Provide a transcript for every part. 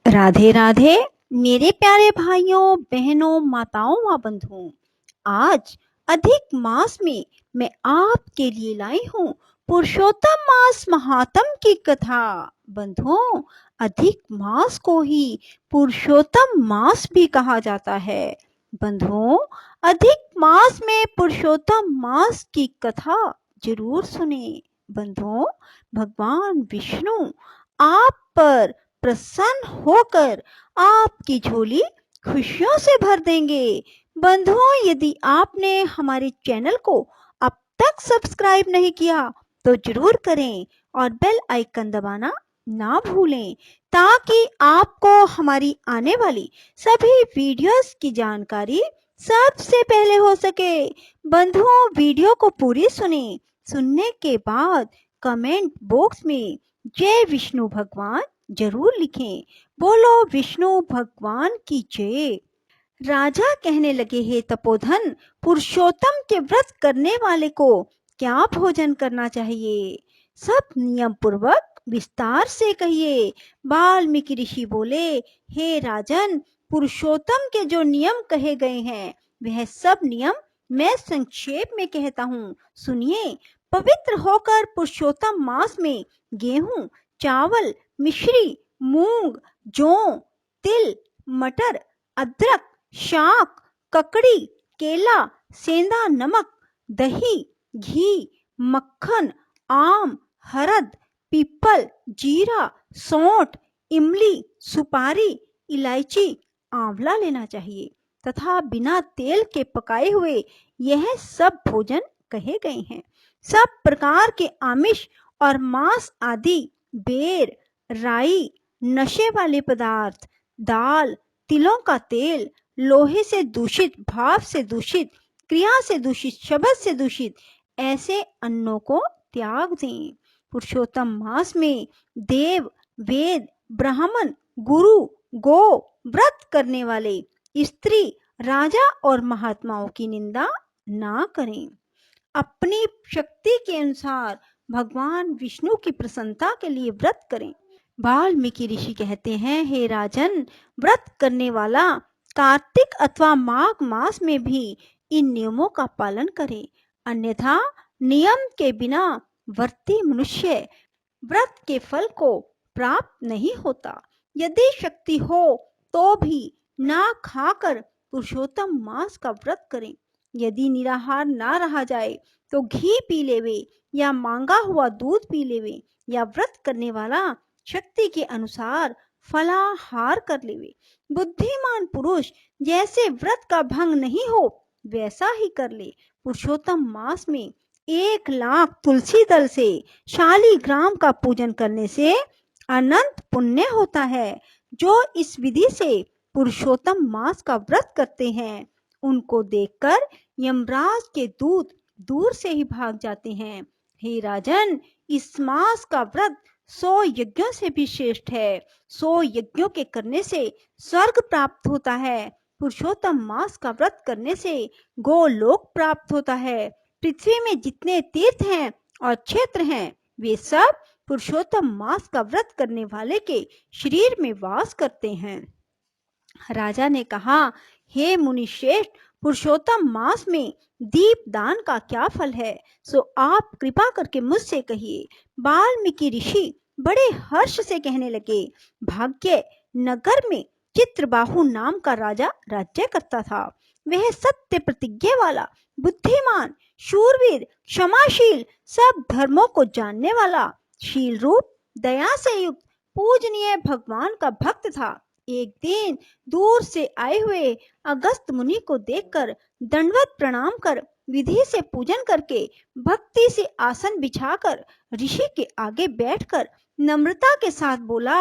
राधे राधे मेरे प्यारे भाइयों बहनों माताओं व बंधुओं। आज अधिक मास में मैं आपके लिए लाई हूँ पुरुषोत्तम मास महात्म की कथा। बंधुओं, अधिक मास को ही पुरुषोत्तम मास भी कहा जाता है। बंधुओं, अधिक मास में पुरुषोत्तम मास की कथा जरूर सुने। बंधुओं, भगवान विष्णु आप पर प्रसन्न होकर आपकी झोली खुशियों से भर देंगे। बंधुओं, यदि आपने हमारे चैनल को अब तक सब्सक्राइब नहीं किया तो जरूर करें और बेल आइकन दबाना ना भूलें, ताकि आपको हमारी आने वाली सभी वीडियोस की जानकारी सबसे पहले हो सके। बंधुओं, वीडियो को पूरी सुने। सुनने के बाद कमेंट बॉक्स में जय विष्णु भगवान जरूर लिखें। बोलो विष्णु भगवान की जय। राजा कहने लगे, हे तपोधन, पुरुषोत्तम के व्रत करने वाले को क्या भोजन करना चाहिए? सब नियम पूर्वक विस्तार से कहिए। वाल्मीकि ऋषि बोले, हे राजन, पुरुषोत्तम के जो नियम कहे गए हैं वह सब नियम मैं संक्षेप में कहता हूँ, सुनिए। पवित्र होकर पुरुषोत्तम मास में गेहूं, चावल, मिश्री, मूंग, जौ, तिल, मटर, अदरक, शाक, ककड़ी, केला, सेंधा नमक, दही, घी, मक्खन, आम, हरद, पीपल, जीरा, सौंठ, इमली, सुपारी, इलायची, आंवला लेना चाहिए तथा बिना तेल के पकाए हुए यह सब भोजन कहे गए हैं। सब प्रकार के आमिष और मांस आदि, बेर, राई, नशे वाले पदार्थ, दाल, तिलों का तेल, लोहे से दूषित, भाव से दूषित, क्रिया से दूषित, शब्द से दूषित ऐसे अन्नों को त्याग दें। पुरुषोत्तम मास में देव, वेद, ब्राह्मण, गुरु, गो, व्रत करने वाले, स्त्री, राजा और महात्माओं की निंदा ना करें। अपनी शक्ति के अनुसार भगवान विष्णु की प्रसन्नता के लिए व्रत करें। वाल्मीकि ऋषि कहते हैं, हे राजन, व्रत करने वाला कार्तिक अथवा माघ मास में भी इन नियमों का पालन करे, अन्यथा नियम के बिना व्रती मनुष्य व्रत के फल को प्राप्त नहीं होता। यदि शक्ति हो तो भी ना खाकर पुरुषोत्तम मास का व्रत करें। यदि निराहार ना रहा जाए तो घी पी लेवे या मांगा हुआ दूध पी लेवे, या व्रत करने वाला शक्ति के अनुसार फलाहार कर लेवे। बुद्धिमान पुरुष जैसे व्रत का भंग नहीं हो वैसा ही कर ले। पुरुषोत्तम मास में 1,00,000 तुलसी दल से शालिग्राम का पूजन करने से अनंत पुण्य होता है। जो इस विधि से पुरुषोत्तम मास का व्रत करते हैं उनको देखकर यमराज के दूत दूर से ही भाग जाते हैं। हे राजन, इस मास का व्रत 100 यज्ञों से भी श्रेष्ठ है। 100 यज्ञों के करने से स्वर्ग प्राप्त होता है। पुरुषोत्तम मास का व्रत करने से गोलोक प्राप्त होता है। पृथ्वी में जितने तीर्थ हैं और क्षेत्र हैं वे सब पुरुषोत्तम मास का व्रत करने वाले के शरीर में वास करते हैं। राजा ने कहा, हे मुनि श्रेष्ठ, पुरुषोत्तम मास में दीप दान का क्या फल है, सो आप कृपा करके मुझसे कहिए। वाल्मीकि ऋषि बड़े हर्ष से कहने लगे, भाग्य नगर में चित्रबाहु नाम का राजा राज्य करता था। वह सत्य प्रतिज्ञा वाला, बुद्धिमान, शूरवीर, क्षमाशील, सब धर्मों को जानने वाला, शील रूप, दया से युक्त, पूजनीय भगवान का भक्त था। एक दिन दूर से आए हुए अगस्त मुनि को देखकर दंडवत प्रणाम कर विधि से पूजन करके भक्ति से आसन बिछाकर ऋषि के आगे बैठकर नम्रता के साथ बोला,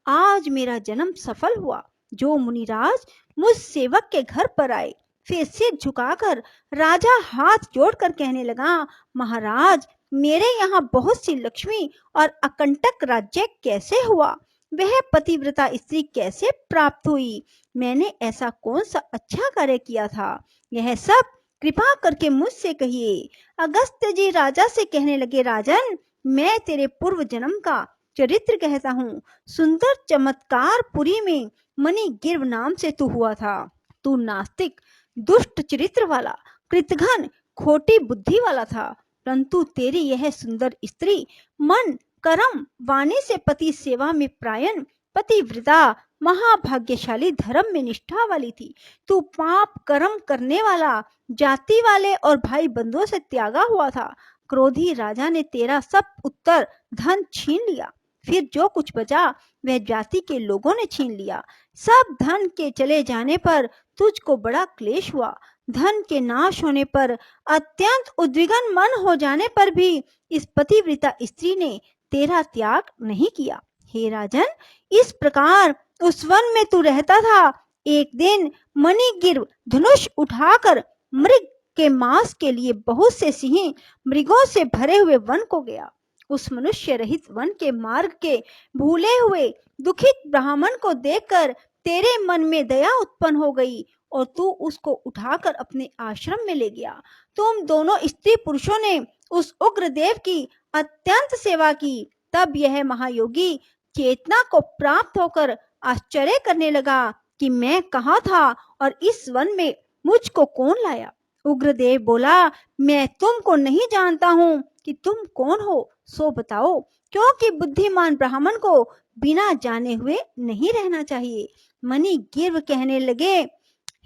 आज मेरा जन्म सफल हुआ। जो मुनिराज मुझ सेवक के घर पर आए, फिर सिर झुकाकर राजा हाथ जोड़कर कहने लगा, महाराज, मेरे यहाँ बहुत सी लक्ष्मी और अकंटक राज्य कैसे हुआ? वह पतिव्रता स्त्री कैसे प्राप्त हुई? मैंने ऐसा कौन सा अच्छा कार्य किया था? यह सब कृपा करके मुझसे कहिए। अगस्त्य जी राजा से कहने लगे, राजन, मैं तेरे पूर्व जन्म का चरित्र कहता हूँ। सुंदर चमत्कारपुरी में मणिगिर्व नाम से तू हुआ था। तू नास्तिक, दुष्ट चरित्र वाला, कृतघ्न, खोटी बुद्धि वाला था, परंतु तेरी यह सुंदर स्त्री मन, कर्म, वाणी से पति सेवा में प्रायण, पतिव्रता, महाभाग्यशाली, धर्म में निष्ठा वाली थी। तू पाप कर्म करने वाला, जाति वाले और भाई बंधुओं से त्यागा हुआ था। क्रोधी राजा ने तेरा सब उत्तर धन छीन लिया। फिर जो कुछ बचा वह जाति के लोगों ने छीन लिया। सब धन के चले जाने पर तुझको बड़ा क्लेश हुआ। धन के नाश होने पर, अत्यंत उद्विग्न मन हो जाने पर भी इस पतिव्रता स्त्री ने तेरा त्याग नहीं किया। हे राजन, इस प्रकार उस वन में तू रहता था। एक दिन मणिगिर्व धनुष उठाकर मृग के मांस के लिए बहुत से सिंह मृगों से भरे हुए वन को गया। उस मनुष्य रहित वन के मार्ग के भूले हुए दुखित ब्राह्मण को देखकर तेरे मन में दया उत्पन्न हो गई और तू उसको उठाकर अपने आश्रम में ले गया। तुम दोनों स्त्री पुरुषों ने उस उग्रदेव की अत्यंत सेवा की। तब यह महायोगी चेतना को प्राप्त होकर आश्चर्य करने लगा कि मैं कहाँ था और इस वन में मुझको कौन लाया। उग्रदेव बोला, मैं तुमको नहीं जानता हूँ कि तुम कौन हो, सो बताओ, क्योंकि बुद्धिमान ब्राह्मण को बिना जाने हुए नहीं रहना चाहिए। मणिगिर्व कहने लगे,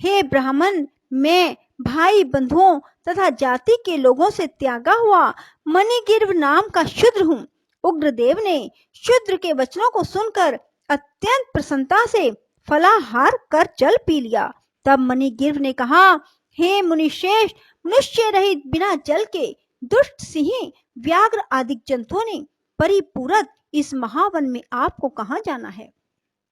हे ब्राह्मण, मैं भाई बंधुओं तथा जाति के लोगों से त्यागा हुआ मणिगिर्व नाम का शूद्र हूँ। उग्रदेव ने शूद्र के वचनों को सुनकर अत्यंत प्रसन्नता से फलाहार कर जल पी लिया। तब मणिगिर्व ने कहा, हे मुनिश्रेष्ठ, मनुष्य रहित बिना जल के दुष्ट सिंह, व्याघ्र आदि जंतुओं ने परिपूरक इस महावन में आपको कहाँ जाना है।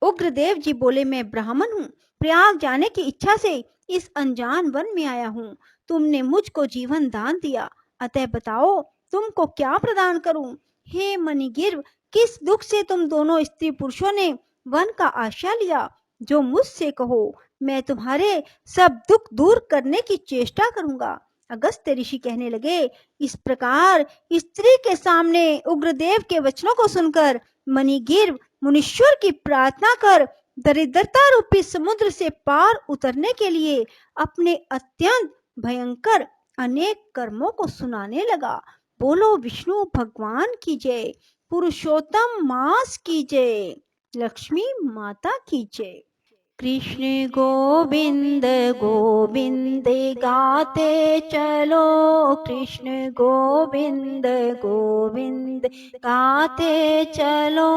उग्रदेव जी बोले, मैं ब्राह्मण हूँ, प्रयाग जाने की इच्छा से इस अनजान वन में आया हूँ। तुमने मुझको जीवन दान दिया, अतः बताओ तुमको क्या प्रदान करूं। हे मणिगिर्व, किस दुख से तुम दोनों स्त्री पुरुषों ने वन का आश्रय लिया, जो मुझसे कहो, मैं तुम्हारे सब दुख दूर करने की चेष्टा करूंगा। अगस्त्य ऋषि कहने लगे, इस प्रकार स्त्री के सामने उग्रदेव के वचनों को सुनकर मणिगिर्व मुनीश्वर की प्रार्थना कर दरिद्रता रूपी समुद्र से पार उतरने के लिए अपने अत्यंत भयंकर अनेक कर्मों को सुनाने लगा। बोलो विष्णु भगवान की जय, पुरुषोत्तम मास की जय, लक्ष्मी माता की जय। कृष्ण गोविंद गोविंद गाते चलो, कृष्ण गोविंद गोविंद गाते चलो,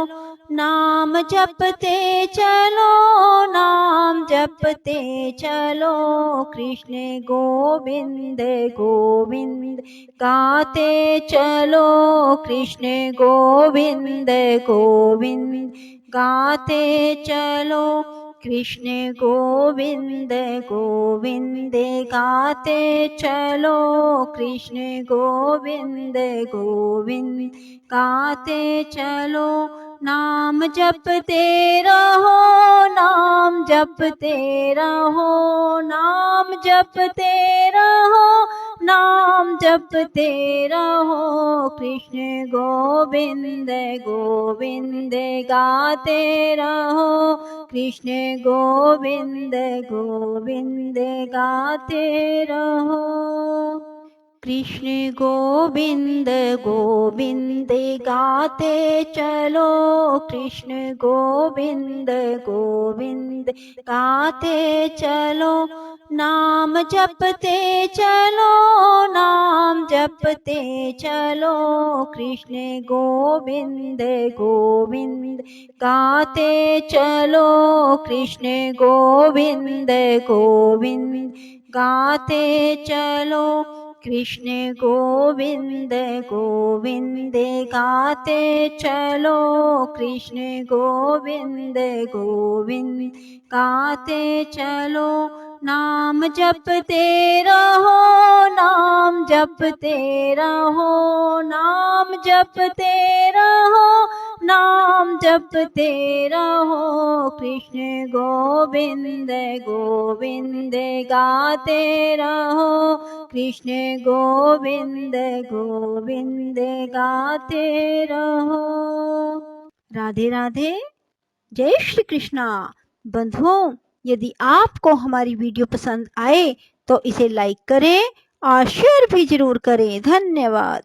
नाम जपते चलो, नाम जपते चलो, कृष्ण गोविंद गोविंद गाते चलो, कृष्ण गोविंद गोविंद गाते चलो, कृष्ण गोविंद गोविंद गाते चलो, कृष्ण गोविंद गोविंद गाते चलो, नाम जपते रहो, नाम जपते रहो, नाम जपते रहो, नाम जपते रहो, कृष्ण गोविंद गोविंद गाते रहो, कृष्ण गोविंद गोविंद गाते रहो, कृष्ण गोविंद गोविंद गाते चलो, कृष्ण गोविंद गोविंद गाते चलो, नाम जपते चलो, नाम जपते चलो, कृष्ण गोविंद गोविंद गाते चलो, कृष्ण गोविंद गोविंद गाते चलो, कृष्ण गोविंद गोविंद गाते चलो, कृष्ण गोविंद गोविंद गाते चलो, नाम जपते रहो, नाम जपते रहो, नाम जपते रहो, नाम जपते रहो, कृष्ण गोविंद गोविंद गाते रहो, कृष्ण गोविंद गोविंद गाते रहो। राधे राधे, जय श्री कृष्णा। बंधुओं, यदि आपको हमारी वीडियो पसंद आए तो इसे लाइक करें और शेयर भी जरूर करें। धन्यवाद।